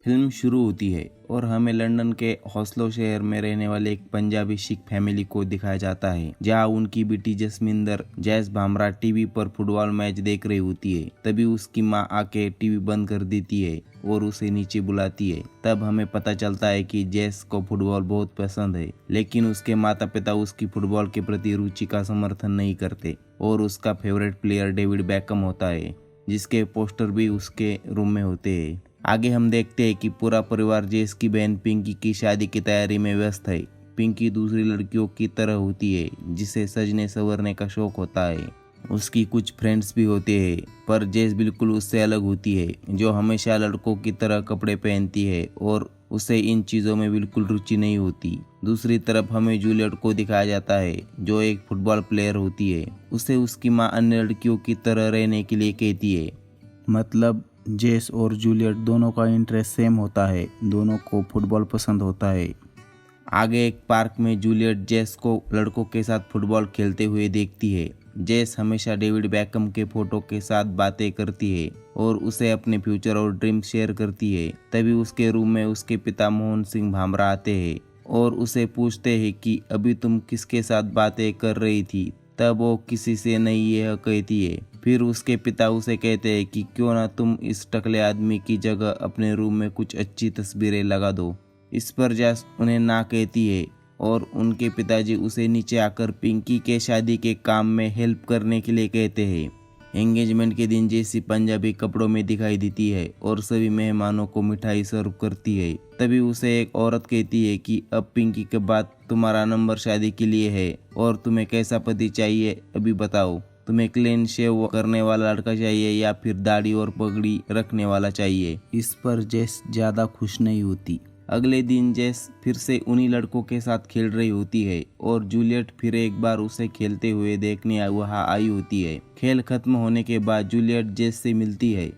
Film शुरू होती है और हमें लंदन के हॉस्लो शहर में रहने वाले एक पंजाबी सिख फैमिली को दिखाया जाता है, जहां उनकी बेटी जसमिंदर जैस भामरा टीवी पर फुटबॉल मैच देख रही होती है। तभी उसकी मां आके टीवी बंद कर देती है और उसे नीचे बुलाती है। तब हमें पता चलता है कि जैस को फुटबॉल बहुत पसंद है, लेकिन उसके माता पिता उसकी फुटबॉल के प्रति रुचि का समर्थन नहीं करते और उसका फेवरेट प्लेयर डेविड बेकहम होता है, जिसके पोस्टर भी उसके रूम में होते हैं। आगे हम देखते हैं कि पूरा परिवार जेस की बहन पिंकी की शादी की तैयारी में व्यस्त है। पिंकी दूसरी लड़कियों की तरह होती है, जिसे सजने संवरने का शौक होता है। उसकी कुछ फ्रेंड्स भी होते हैं, पर जेस बिल्कुल उससे अलग होती है, जो हमेशा लड़कों की तरह कपड़े पहनती है और उसे इन चीज़ों में बिल्कुल रुचि नहीं होती। दूसरी तरफ हमें जूलियट को दिखाया जाता है, जो एक फुटबॉल प्लेयर होती है। उसे उसकी माँ अन्य लड़कियों की तरह रहने के लिए कहती है। मतलब जेस और जूलियट दोनों का इंटरेस्ट सेम होता है, दोनों को फुटबॉल पसंद होता है। आगे एक पार्क में जूलियट जेस को लड़कों के साथ फुटबॉल खेलते हुए देखती है। जेस हमेशा डेविड बेकहम के फोटो के साथ बातें करती है और उसे अपने फ्यूचर और ड्रीम शेयर करती है। तभी उसके रूम में उसके पिता मोहन सिंह भामरा आते हैं और उसे पूछते हैं कि अभी तुम किसके साथ बातें कर रही थी। तब वो किसी से नहीं यह कहती है। फिर उसके पिता उसे कहते हैं कि क्यों ना तुम इस टकले आदमी की जगह अपने रूम में कुछ अच्छी तस्वीरें लगा दो। इस पर जैस उन्हें ना कहती है और उनके पिताजी उसे नीचे आकर पिंकी के शादी के काम में हेल्प करने के लिए कहते हैं। एंगेजमेंट के दिन जेसी पंजाबी कपड़ों में दिखाई देती है और सभी मेहमानों को मिठाई सर्व करती है। तभी उसे एक औरत कहती है कि अब पिंकी के बाद तुम्हारा नंबर शादी के लिए है और तुम्हें कैसा पति चाहिए अभी बताओ। तुम्हें क्लीन शेव करने वाला लड़का चाहिए या फिर दाढ़ी और पगड़ी रखने वाला चाहिए। इस पर जेस ज्यादा खुश नहीं होती। अगले दिन जेस फिर से उन्हीं लड़कों के साथ खेल रही होती है और जूलियट फिर एक बार उसे खेलते हुए देखने वहां आई होती है। खेल खत्म होने के बाद जूलियट जेस से मिलती है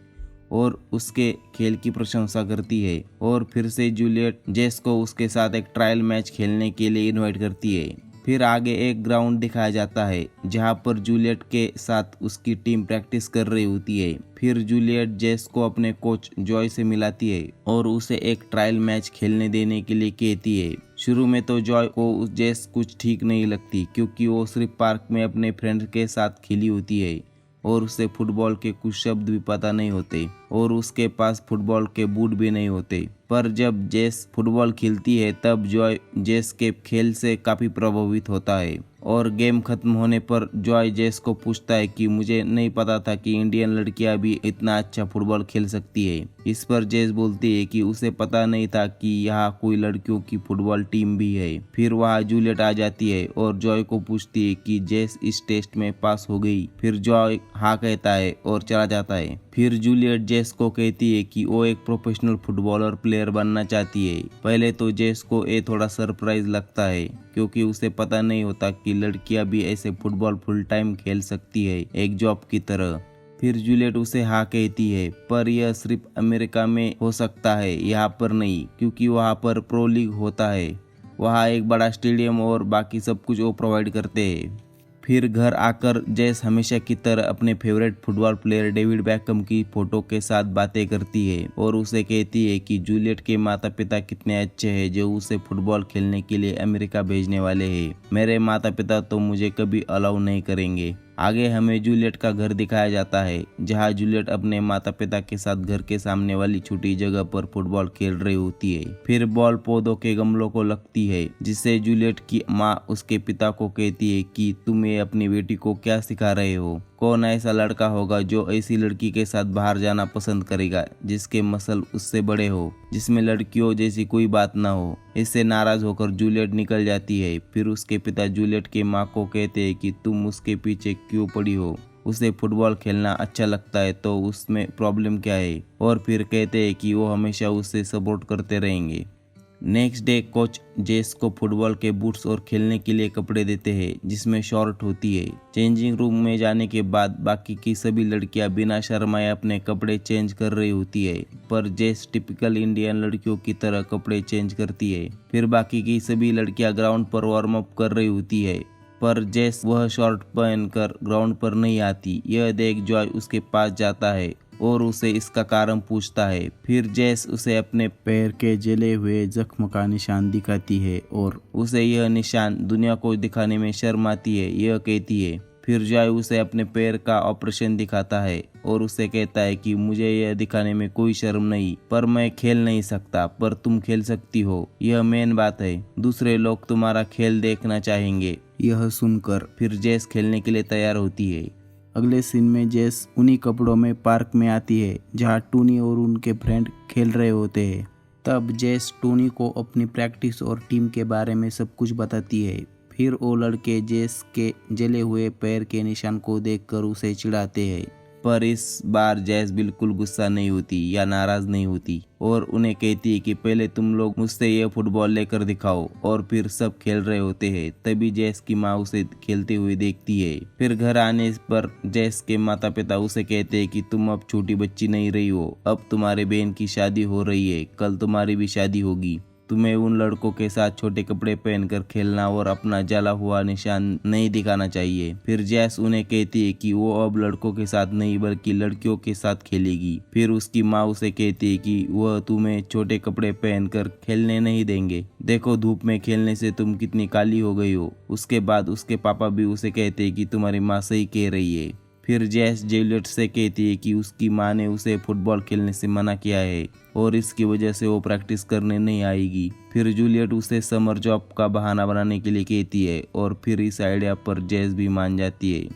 और उसके खेल की प्रशंसा करती है और फिर से जूलियट जेस को उसके साथ एक ट्रायल मैच खेलने के लिए इनवाइट करती है। फिर आगे एक ग्राउंड दिखाया जाता है, जहां पर जूलियट के साथ उसकी टीम प्रैक्टिस कर रही होती है। फिर जूलियट जेस को अपने कोच जॉय से मिलाती है और उसे एक ट्रायल मैच खेलने देने के लिए कहती है। शुरू में तो जॉय को जेस कुछ ठीक नहीं लगती, क्योंकि वो सिर्फ पार्क में अपने फ्रेंड के साथ खेली होती है और उसे फुटबॉल के कुछ शब्द भी पता नहीं होते और उसके पास फुटबॉल के बूट भी नहीं होते। पर जब जेस फुटबॉल खेलती है तब जॉय जेस के खेल से काफी प्रभावित होता है और गेम खत्म होने पर जॉय जेस को पूछता है कि मुझे नहीं पता था कि इंडियन लड़कियां भी इतना अच्छा फुटबॉल खेल सकती है। इस पर जेस बोलती है कि उसे पता नहीं था कि यहाँ कोई लड़कियों की फुटबॉल टीम भी है। फिर वहाँ जूलियट आ जाती है और जॉय को पूछती है कि जेस इस टेस्ट में पास हो गई। फिर जॉय हाँ कहता है और चला जाता है। फिर जूलियट जेस को कहती है कि वो एक प्रोफेशनल फुटबॉलर प्लेयर बनना चाहती है। पहले तो जेस को ये थोड़ा सरप्राइज लगता है, क्योंकि उसे पता नहीं होता कि लड़कियां भी ऐसे फुटबॉल फुल टाइम खेल सकती है, एक जॉब की तरह। फिर जूलियट उसे हाँ कहती है, पर यह सिर्फ अमेरिका में हो सकता है, यहाँ पर नहीं, क्योंकि वहाँ पर प्रो लीग होता है। वहाँ एक बड़ा स्टेडियम और बाकी सब कुछ वो प्रोवाइड करते हैं। फिर घर आकर जेस हमेशा की तरह अपने favourite football player David Beckham की फोटो के साथ बातें करती है और उसे कहती है कि जूलियट के माता पिता कितने अच्छे हैं, जो उसे फुटबॉल खेलने के लिए अमेरिका भेजने वाले हैं। मेरे माता पिता तो मुझे कभी अलाउ नहीं करेंगे। आगे हमें जूलियट का घर दिखाया जाता है, जहां जूलियट अपने माता पिता के साथ घर के सामने वाली छोटी जगह पर फुटबॉल खेल रही होती है। फिर बॉल पौधों के गमलों को लगती है, जिससे जूलियट की माँ उसके पिता को कहती है कि तुम ये अपनी बेटी को क्या सिखा रहे हो। कौन ऐसा लड़का होगा जो ऐसी लड़की के साथ बाहर जाना पसंद करेगा, जिसके मसल उससे बड़े हो, जिसमें लड़कियों जैसी कोई बात ना हो। इससे नाराज होकर जूलियट निकल जाती है। फिर उसके पिता जूलियट के माँ को कहते हैं कि तुम उसके पीछे क्यों पड़ी हो, उसे फुटबॉल खेलना अच्छा लगता है तो उसमें प्रॉब्लम क्या है। और फिर कहते हैं कि वो हमेशा उसे सपोर्ट करते रहेंगे। नेक्स्ट डे कोच जेस को फुटबॉल के बूट्स और खेलने के लिए कपड़े देते हैं, जिसमें शॉर्ट होती है। चेंजिंग रूम में जाने के बाद बाकी की सभी लड़कियां बिना शर्माए अपने कपड़े चेंज कर रही होती है, पर जेस टिपिकल इंडियन लड़कियों की तरह कपड़े चेंज करती है। फिर बाकी की सभी लड़कियां ग्राउंड पर वार्म अप कर रही होती है, पर जेस वह शॉर्ट पहनकर ग्राउंड पर नहीं आती। यह देख जॉय उसके पास जाता है और उसे इसका कारण पूछता है। फिर जैस उसे अपने पैर के जले हुए जख्म का निशान दिखाती है और उसे यह निशान दुनिया को दिखाने में शर्म आती है। यह कहती है। फिर जॉय उसे अपने पैर का ऑपरेशन दिखाता है और उसे कहता है कि मुझे यह दिखाने में कोई शर्म नहीं, पर मैं खेल नहीं सकता, पर तुम खेल सकती हो। यह मेन बात है। दूसरे लोग तुम्हारा खेल देखना चाहेंगे। यह सुनकर फिर जेस खेलने के लिए तैयार होती है। अगले सीन में जेस उन्हीं कपड़ों में पार्क में आती है जहाँ टोनी और उनके फ्रेंड खेल रहे होते हैं। तब जेस टोनी को अपनी प्रैक्टिस और टीम के बारे में सब कुछ बताती है। फिर वो लड़के जेस के जले हुए पैर के निशान को देखकर उसे चिढ़ाते हैं, पर इस बार जेस बिल्कुल गुस्सा नहीं होती या नाराज नहीं होती और उन्हें कहती है कि पहले तुम लोग मुझसे यह फुटबॉल लेकर दिखाओ। और फिर सब खेल रहे होते हैं। तभी जेस की माँ उसे खेलते हुए देखती है। फिर घर आने पर जेस के माता पिता उसे कहते हैं कि तुम अब छोटी बच्ची नहीं रही हो, अब तुम्हारे बहन की शादी हो रही है, कल तुम्हारी भी शादी होगी। तुम्हें उन लड़कों के साथ छोटे कपड़े पहनकर खेलना और अपना जला हुआ निशान नहीं दिखाना चाहिए। फिर जैस उन्हें कहती है कि वो अब लड़कों के साथ नहीं बल्कि लड़कियों के साथ खेलेगी। फिर उसकी माँ उसे कहती है कि वह तुम्हें छोटे कपड़े पहनकर खेलने नहीं देंगे। देखो धूप में खेलने से तुम कितनी काली हो गई हो। उसके बाद उसके पापा भी उसे कहते हैं कि तुम्हारी माँ सही कह रही है। फिर जैस जूलियट से कहती है कि उसकी माँ ने उसे फुटबॉल खेलने से मना किया है और इसकी वजह से वो प्रैक्टिस करने नहीं आएगी। फिर जूलियट उसे समर जॉब का बहाना बनाने के लिए कहती है और फिर इस आइडिया पर जैस भी मान जाती है।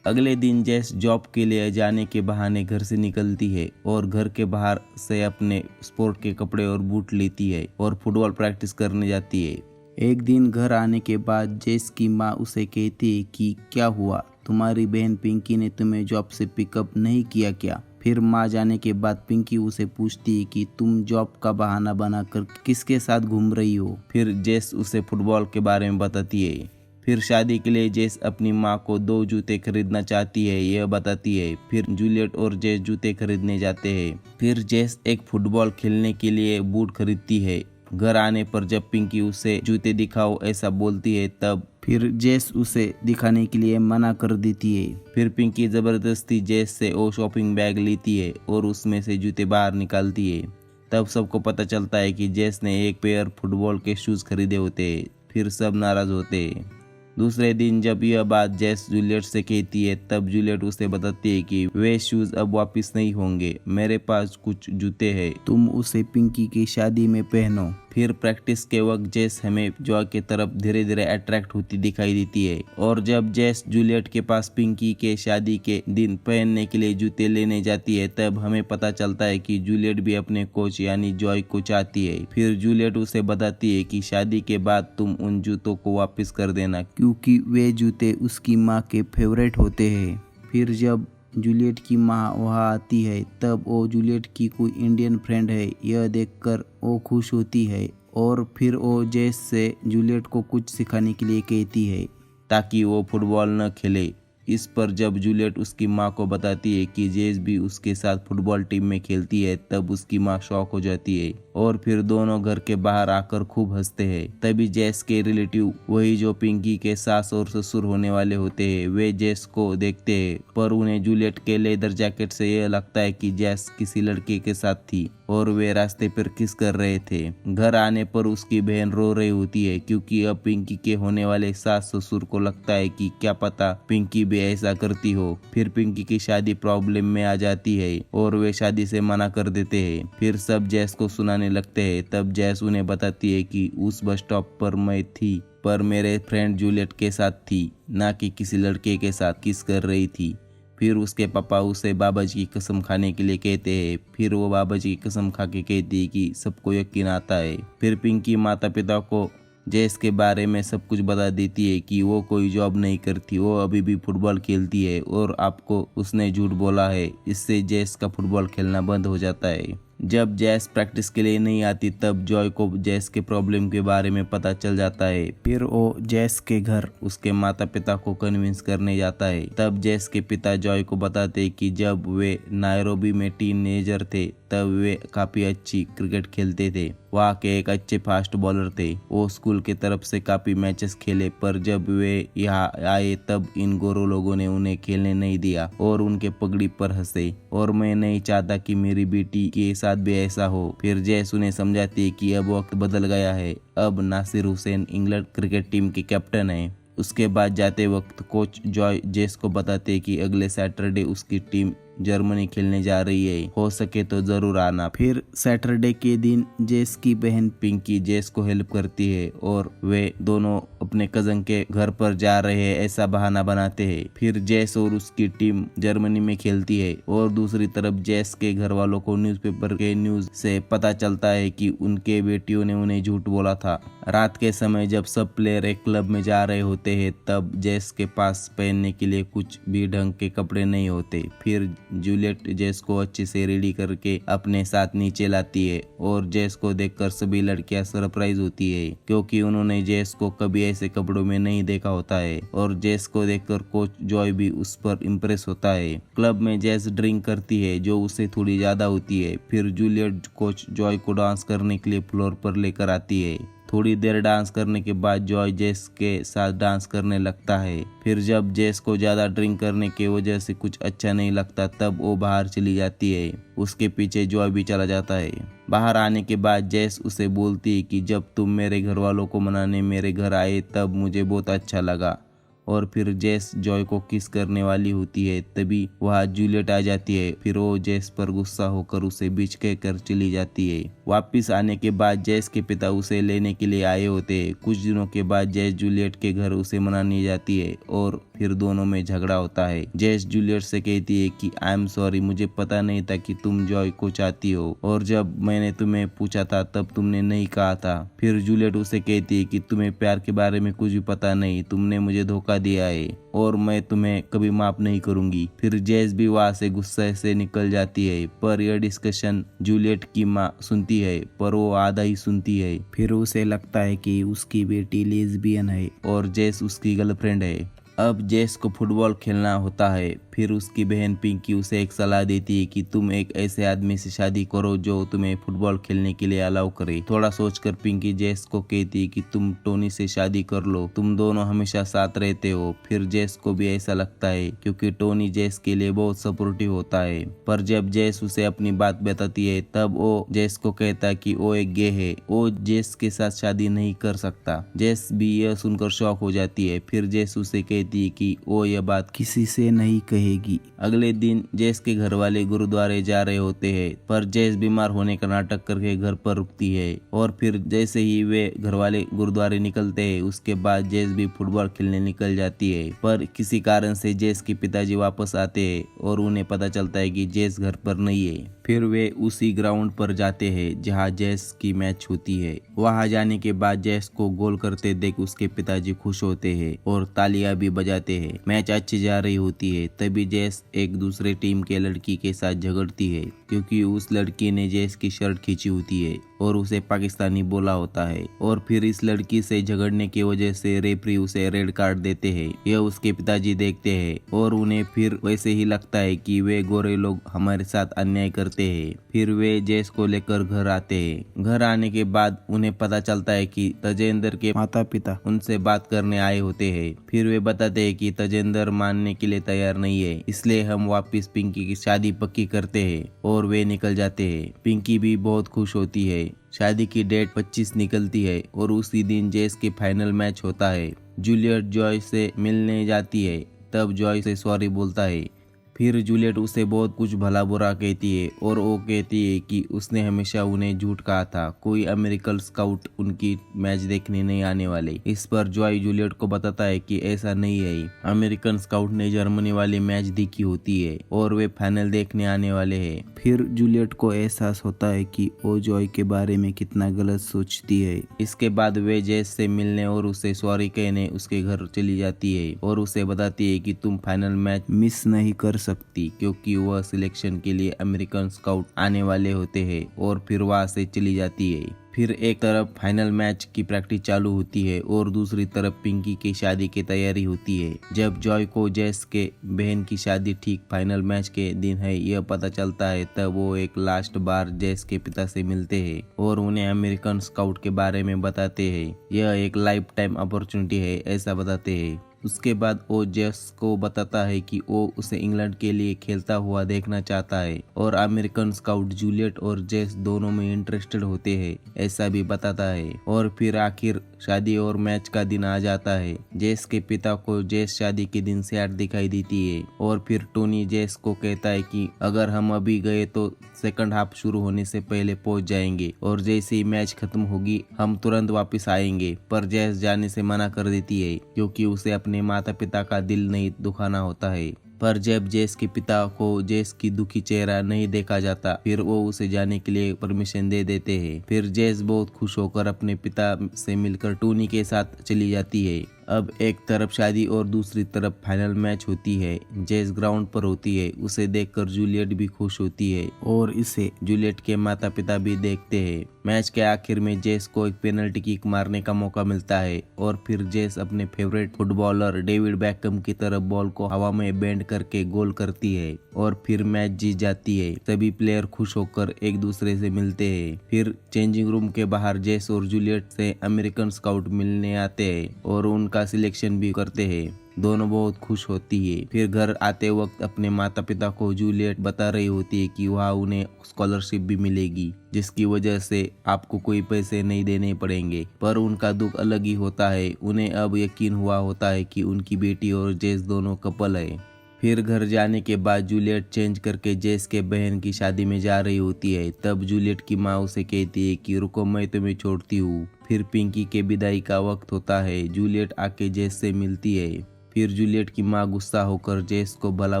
अगले दिन जैस जॉब के लिए जाने के बहाने घर से निकलती है और घर के बाहर से अपने स्पोर्ट के कपड़े और बूट लेती है और फुटबॉल प्रैक्टिस करने जाती है। एक दिन घर आने के बाद जेस की माँ उसे कहती है कि क्या हुआ, तुम्हारी बहन पिंकी ने तुम्हें जॉब से पिकअप नहीं किया क्या? फिर माँ जाने के बाद पिंकी उसे पूछती है कि तुम जॉब का बहाना बनाकर किसके साथ घूम रही हो? फिर जेस उसे फुटबॉल के बारे में बताती है। फिर शादी के लिए जेस अपनी माँ को 2 जूते खरीदना चाहती है, यह बताती है। फिर जूलियट और जेस जूते खरीदने जाते हैं। फिर जेस एक फुटबॉल खेलने के लिए बूट खरीदती है। घर आने पर जब पिंकी उसे जूते दिखाओ ऐसा बोलती है, तब फिर जेस उसे दिखाने के लिए मना कर देती है। फिर पिंकी जबरदस्ती जेस से वो शॉपिंग बैग लेती है और उसमें से जूते बाहर निकालती है। तब सबको पता चलता है कि जेस ने एक पेयर फुटबॉल के शूज खरीदे होते हैं। फिर सब नाराज होते हैं। दूसरे दिन जब यह बात जेस जूलियट से कहती है, तब जूलियट उसे बताती है कि वे शूज अब वापस नहीं होंगे, मेरे पास कुछ जूते हैं, तुम उसे पिंकी की शादी में पहनो। फिर प्रैक्टिस के वक्त जेस हमें जॉय के तरफ धीरे धीरे अट्रैक्ट होती दिखाई देती है और जब जेस जूलियट के पास पिंकी के शादी के दिन पहनने के लिए जूते लेने जाती है, तब हमें पता चलता है कि जूलियट भी अपने कोच यानी जॉय को चाहती है। फिर जूलियट उसे बताती है कि शादी के बाद तुम उन जूतों को वापस कर देना क्योंकि वे जूते उसकी माँ के फेवरेट होते हैं। फिर जब जूलियट की माँ वहाँ आती है, तब वो जूलियट की कोई इंडियन फ्रेंड है यह देखकर वो खुश होती है और फिर वो जेस से जूलियट को कुछ सिखाने के लिए कहती है ताकि वो फुटबॉल न खेले। इस पर जब जूलियट उसकी माँ को बताती है कि जेस भी उसके साथ फुटबॉल टीम में खेलती है, तब उसकी माँ शॉक हो जाती है और फिर दोनों घर के बाहर आकर खूब हंसते हैं। तभी जेस के रिलेटिव, वही जो पिंकी के सास और ससुर होने वाले होते हैं, वे जेस को देखते हैं, पर उन्हें जूलियट के लेदर जैकेट से यह लगता है कि जेस किसी लड़के के साथ थी और वे रास्ते पर किस कर रहे थे। घर आने पर उसकी बहन रो रही होती है क्योंकि अब पिंकी के होने वाले सास ससुर को लगता है कि क्या पता पिंकी भी ऐसा करती हो। फिर पिंकी की शादी प्रॉब्लम में आ जाती है और वे शादी से मना कर देते हैं। फिर सब जेस को सुनाने लगते हैं। तब जेस उन्हें बताती है कि उस बस स्टॉप पर मैं थी, पर मेरे फ्रेंड जूलियट के साथ थी, ना कि किसी लड़के के साथ किस कर रही थी। फिर उसके पापा उसे बाबा जी की कसम खाने के लिए कहते हैं। फिर वो बाबा जी की कसम खा के कहती है कि सबको यकीन आता है। फिर पिंकी माता पिता को जेस के बारे में सब कुछ बता देती है कि वो कोई जॉब नहीं करती, वो अभी भी फुटबॉल खेलती है और आपको उसने झूठ बोला है। इससे जेस का फुटबॉल खेलना बंद हो जाता है। जब जैस प्रैक्टिस के लिए नहीं आती तब जॉय को जैस के प्रॉब्लम के बारे में पता चल जाता है। फिर वो जैस के घर उसके माता पिता को कन्विंस करने जाता है। तब जैस के पिता जॉय को बताते कि जब वे नायरोबी में टीनेजर थे तब वे काफी अच्छी क्रिकेट खेलते थे, वहाँ के एक अच्छे फास्ट बॉलर थे। वो स्कूल की तरफ से काफी मैचेस खेले, पर जब वे यहाँ आए तब इन गोरों लोगों ने उन्हें खेलने नहीं दिया और उनके पगड़ी पर हंसे, और मैं नहीं चाहता कि मेरी बेटी के साथ भी ऐसा हो। फिर जैस उन्हें समझाती है कि अब वक्त बदल गया है, अब Nasser Hussain England cricket team के कैप्टन है। उसके बाद जाते वक्त कोच जॉय जेस को बताते कि अगले सैटरडे उसकी टीम जर्मनी खेलने जा रही है, हो सके तो जरूर आना। फिर सैटरडे के दिन जेस की बहन पिंकी जेस को हेल्प करती है और वे दोनों अपने कजन के घर पर जा रहे हैं ऐसा बहाना बनाते हैं। फिर जेस और उसकी टीम जर्मनी में खेलती है और दूसरी तरफ जेस के घर वालों को न्यूज़पेपर के न्यूज से पता चलता है कि उनके बेटियों ने उन्हें झूठ बोला था। रात के समय जब सब प्लेयर एक क्लब में जा रहे होते हैं तब जेस के पास पहनने के लिए कुछ भी ढंग के कपड़े नहीं होते। फिर जूलियट जेस को अच्छे से रेडी करके अपने साथ नीचे लाती है और जेस को देखकर सभी लड़कियां सरप्राइज होती है, क्योंकि उन्होंने जेस को कभी ऐसे कपड़ों में नहीं देखा होता है। और जेस को देखकर कोच जॉय भी उस पर इम्प्रेस होता है। क्लब में जेस ड्रिंक करती है जो उसे थोड़ी ज्यादा होती है। फिर जूलियट कोच जॉय को डांस करने के लिए फ्लोर पर लेकर आती है। थोड़ी देर डांस करने के बाद जॉय जेस के साथ डांस करने लगता है। फिर जब जेस को ज्यादा ड्रिंक करने की वजह से कुछ अच्छा नहीं लगता तब वो बाहर चली जाती है। उसके पीछे जॉय भी चला जाता है। बाहर आने के बाद जेस उसे बोलती है कि जब तुम मेरे घर वालों को मनाने मेरे घर आए तब मुझे बहुत अच्छा लगा। और फिर जेस जॉय को किस करने वाली होती है तभी वहाँ जूलियट आ जाती है। फिर वो जेस पर गुस्सा होकर उसे बीच कर चली जाती है। वापिस आने के बाद जेस के पिता उसे लेने के लिए आए होते हैं। कुछ दिनों के बाद जेस जूलियट के घर उसे मनाने जाती है और फिर दोनों में झगड़ा होता है। जेस जूलियट से कहती है कि आई एम सॉरी, मुझे पता नहीं था कि तुम जॉय को चाहती हो, और जब मैंने तुम्हें पूछा था तब तुमने नहीं कहा था। फिर जूलियट उसे कहती है कि तुम्हें प्यार के बारे में कुछ भी पता नहीं, तुमने मुझे धोखा दिया है और मैं तुम्हें कभी माफ नहीं करूंगी। फिर जेस भी वहाँ से गुस्से से निकल जाती है, पर यह डिस्कशन जूलियट की माँ सुनती है, पर वो आधा ही सुनती है। फिर उसे लगता है कि उसकी बेटी लेस्बियन है और जेस उसकी गर्लफ्रेंड है। अब जेस को फुटबॉल खेलना होता है। फिर उसकी बहन पिंकी उसे एक सलाह देती है कि तुम एक ऐसे आदमी से शादी करो जो तुम्हें फुटबॉल खेलने के लिए अलाउ करे। थोड़ा सोचकर पिंकी जेस को कहती है कि तुम टोनी से शादी कर लो, तुम दोनों हमेशा साथ रहते हो। फिर जेस को भी ऐसा लगता है क्योंकि टोनी जेस के लिए बहुत सपोर्टिव होता है। पर जब जेस उसे अपनी बात बताती है तब वो जेस को कहता है कि वो एक गे है, वो जेस के साथ शादी नहीं कर सकता। जेस भी यह सुनकर शॉक हो जाती है। फिर जेस उसे कहती है कि वो यह बात किसी से नहीं कहेगी। अगले दिन जेस के घर वाले गुरुद्वारे जा रहे होते हैं, पर जेस बीमार होने का नाटक करके घर पर रुकती है। और फिर जैसे ही वे घर वाले गुरुद्वारे निकलते हैं उसके बाद जेस भी फुटबॉल खेलने निकल जाती है। पर किसी कारण से जेस के पिताजी वापस आते हैं और उन्हें पता चलता है कि जेस घर पर नहीं है। फिर वे उसी ग्राउंड पर जाते हैं जहां जेस की मैच होती है। वहां जाने के बाद जेस को गोल करते देख उसके पिताजी खुश होते हैं और तालियां भी बजाते हैं। मैच अच्छी जा रही होती है, तभी जेस एक दूसरे टीम के लड़की के साथ झगड़ती है क्योंकि उस लड़की ने जेस की शर्ट खींची होती है और उसे पाकिस्तानी बोला होता है। और फिर इस लड़की से झगड़ने की वजह से रेफरी उसे रेड कार्ड देते हैं। यह उसके पिताजी देखते हैं और उन्हें फिर वैसे ही लगता है कि वे गोरे लोग हमारे साथ अन्याय करते हैं। फिर वे जेस को लेकर घर आते हैं। घर आने के बाद उन्हें पता चलता है कि तजेंद्र के माता पिता उनसे बात करने आए होते हैं। फिर वे बताते हैं कि तजेंद्र मानने के लिए तैयार नहीं है, इसलिए हम वापस पिंकी की शादी पक्की करते हैं। और वे निकल जाते हैं। पिंकी भी बहुत खुश होती है। शादी की डेट 25 निकलती है और उसी दिन जेस के फाइनल मैच होता है। जूलियट जॉय से मिलने जाती है, तब जॉय से सॉरी बोलता है। फिर जूलियट उसे बहुत कुछ भला बुरा कहती है और वो कहती है कि उसने हमेशा उन्हें झूठ कहा था, कोई अमेरिकन स्काउट उनकी मैच देखने नहीं आने वाले। इस पर जॉय जूलियट को बताता है कि ऐसा नहीं है, अमेरिकन स्काउट ने जर्मनी वाली मैच देखी होती है और वे फाइनल देखने आने वाले हैं। फिर जूलियट को एहसास होता है कि वो जॉय के बारे में कितना गलत सोचती है। इसके बाद वे जेस से मिलने और उसे सॉरी कहने उसके घर चली जाती है और उसे बताती है कि तुम फाइनल मैच मिस नहीं कर सकती क्योंकि वह सिलेक्शन के लिए अमेरिकन स्काउट आने वाले होते हैं और फिर वहां से चली जाती है। फिर एक तरफ फाइनल मैच की प्रैक्टिस चालू होती है और दूसरी तरफ पिंकी की शादी की तैयारी होती है। जब जॉय को जेस के बहन की शादी ठीक फाइनल मैच के दिन है यह पता चलता है, तब वो एक लास्ट बार जेस के पिता से मिलते हैं और उन्हें अमेरिकन स्काउट के बारे में बताते हैं। यह एक लाइफ टाइम अपॉर्चुनिटी है ऐसा बताते हैं। उसके बाद वो जेस को बताता है कि वो उसे इंग्लैंड के लिए खेलता हुआ देखना चाहता है और अमेरिकन स्काउट जूलियट और जेस दोनों में इंटरेस्टेड होते हैं ऐसा भी बताता है। और फिर आखिर शादी और मैच का दिन आ जाता है। जेस के पिता को जेस शादी के दिन सैड दिखाई देती है और फिर टोनी जेस को कहता है कि अगर हम अभी गए तो सेकंड हाफ शुरू होने से पहले पहुंच जाएंगे और जैसे ही मैच खत्म होगी हम तुरंत वापस आएंगे। पर जेस जाने से मना कर देती है क्योंकि उसे अपने माता पिता का दिल नहीं दुखाना होता है। पर जब जेस के पिता को जेस की दुखी चेहरा नहीं देखा जाता फिर वो उसे जाने के लिए परमिशन दे देते हैं। फिर जेस बहुत खुश होकर अपने पिता से मिलकर टोनी के साथ चली जाती है। अब एक तरफ शादी और दूसरी तरफ फाइनल मैच होती है। जेस ग्राउंड पर होती है, उसे देखकर जूलियट भी खुश होती है और इसे जूलियट के माता पिता भी देखते हैं। मैच के आखिर में जेस को एक पेनल्टी किक मारने का मौका मिलता है और फिर जेस अपने फेवरेट फुटबॉलर डेविड बैकहम की तरफ बॉल को हवा में बेंड करके गोल करती है और फिर मैच जीत जाती है। सभी प्लेयर खुश होकर एक दूसरे से मिलते हैं। फिर चेंजिंग रूम के बाहर जेस और जूलियट से अमेरिकन स्काउट मिलने आते हैं और उनका सिलेक्शन भी करते हैं। दोनों बहुत खुश होती है। फिर घर आते वक्त अपने माता पिता को जूलियट बता रही होती है कि वहाँ उन्हें स्कॉलरशिप भी मिलेगी जिसकी वजह से आपको कोई पैसे नहीं देने पड़ेंगे। पर उनका दुख अलग ही होता है। उन्हें अब यकीन हुआ होता है कि उनकी बेटी और जेस दोनों कपल है। फिर घर जाने के बाद जूलियट चेंज करके जेस के बहन की शादी में जा रही होती है। तब जूलियट की माँ उसे कहती है कि रुको मैं तुम्हें छोड़ती हूँ। फिर पिंकी के विदाई का वक्त होता है। जूलियट आके जेस से मिलती है। फिर जूलियट की माँ गुस्सा होकर जेस को भला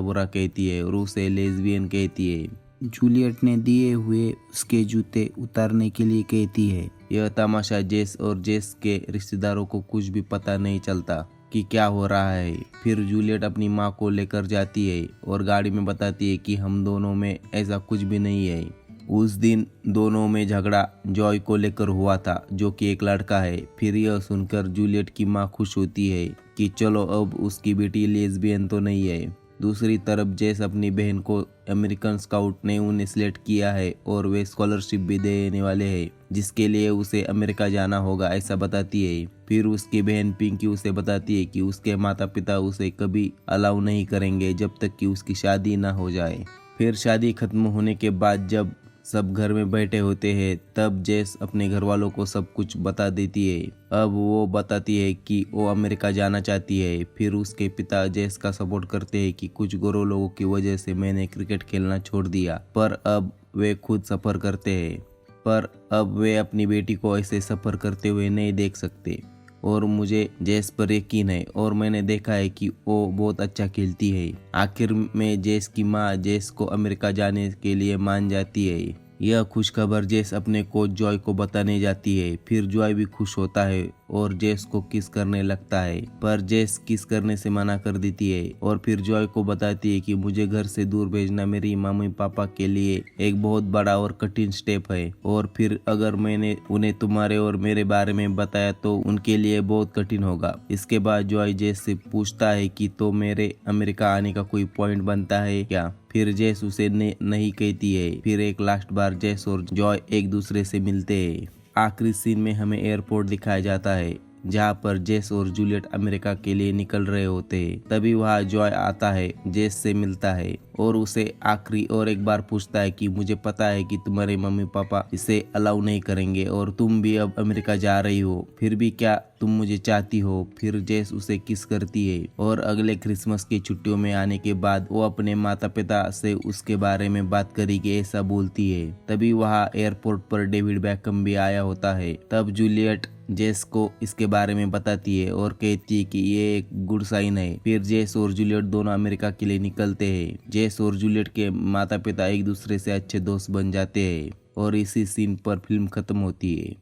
बुरा कहती है और उसे लेस्बियन कहती है। जूलियट ने दिए हुए उसके जूते उतारने के लिए कहती है। यह तमाशा जेस और जेस के रिश्तेदारों को कुछ भी पता नहीं चलता कि क्या हो रहा है। फिर जूलियट अपनी माँ को लेकर जाती है और गाड़ी में बताती है कि हम दोनों में ऐसा कुछ भी नहीं है। उस दिन दोनों में झगड़ा जॉय को लेकर हुआ था जो कि एक लड़का है। फिर यह सुनकर जूलियट की माँ खुश होती है कि चलो अब उसकी बेटी लेस्बियन तो नहीं है। दूसरी तरफ जेस अपनी बहन को अमेरिकन स्काउट ने उन्हें सिलेक्ट किया है और वे स्कॉलरशिप भी देने वाले हैं जिसके लिए उसे अमेरिका जाना होगा ऐसा बताती है। फिर उसकी बहन पिंकी उसे बताती है कि उसके माता पिता उसे कभी अलाउ नहीं करेंगे जब तक कि उसकी शादी ना हो जाए। फिर शादी खत्म होने के बाद जब सब घर में बैठे होते हैं तब जेस अपने घर वालों को सब कुछ बता देती है। अब वो बताती है कि वो अमेरिका जाना चाहती है। फिर उसके पिता जेस का सपोर्ट करते हैं कि कुछ गोरे लोगों की वजह से मैंने क्रिकेट खेलना छोड़ दिया, पर अब वे खुद सफ़र करते हैं। पर अब वे अपनी बेटी को ऐसे सफ़र करते हुए नहीं देख सकते और मुझे जेस पर यकीन है और मैंने देखा है कि वो बहुत अच्छा खेलती है। आखिर में जेस की माँ जेस को अमेरिका जाने के लिए मान जाती है। यह खुशखबर जेस अपने कोच जॉय को बताने जाती है। फिर जॉय भी खुश होता है और जेस को किस करने लगता है, पर जेस किस करने से मना कर देती है और फिर जॉय को बताती है कि मुझे घर से दूर भेजना मेरी मम्मी पापा के लिए एक बहुत बड़ा और कठिन स्टेप है और फिर अगर मैंने उन्हें तुम्हारे और मेरे बारे में बताया तो उनके लिए बहुत कठिन होगा। इसके बाद जॉय जेस से पूछता है कि तो मेरे अमेरिका आने का कोई पॉइंट बनता है क्या। फिर जेस उसे नहीं कहती है। फिर एक लास्ट बार जेस और जॉय एक दूसरे से मिलते हैं। आखिरी सीन में हमें एयरपोर्ट दिखाया जाता है जहाँ पर जेस और जूलियट अमेरिका के लिए निकल रहे होते हैं। तभी वहाँ जॉय आता है, जेस से मिलता है और उसे आखिरी और एक बार पूछता है कि मुझे पता है कि तुम्हारे मम्मी पापा इसे अलाउ नहीं करेंगे और तुम भी अब अमेरिका जा रही हो, फिर भी क्या तुम मुझे चाहती हो। फिर जेस उसे किस करती है और अगले क्रिसमस की छुट्टियों में आने के बाद वो अपने माता पिता से उसके बारे में बात करेगी ऐसा बोलती है। तभी वहाँ एयरपोर्ट पर डेविड बैकहम भी आया होता है। तब जूलियट जेस को इसके बारे में बताती है और कहती है कि ये एक गुड साइन है। फिर जेस और जूलियट दोनों अमेरिका के लिए निकलते हैं। जेस और जूलियट के माता पिता एक दूसरे से अच्छे दोस्त बन जाते हैं और इसी सीन पर फिल्म खत्म होती है।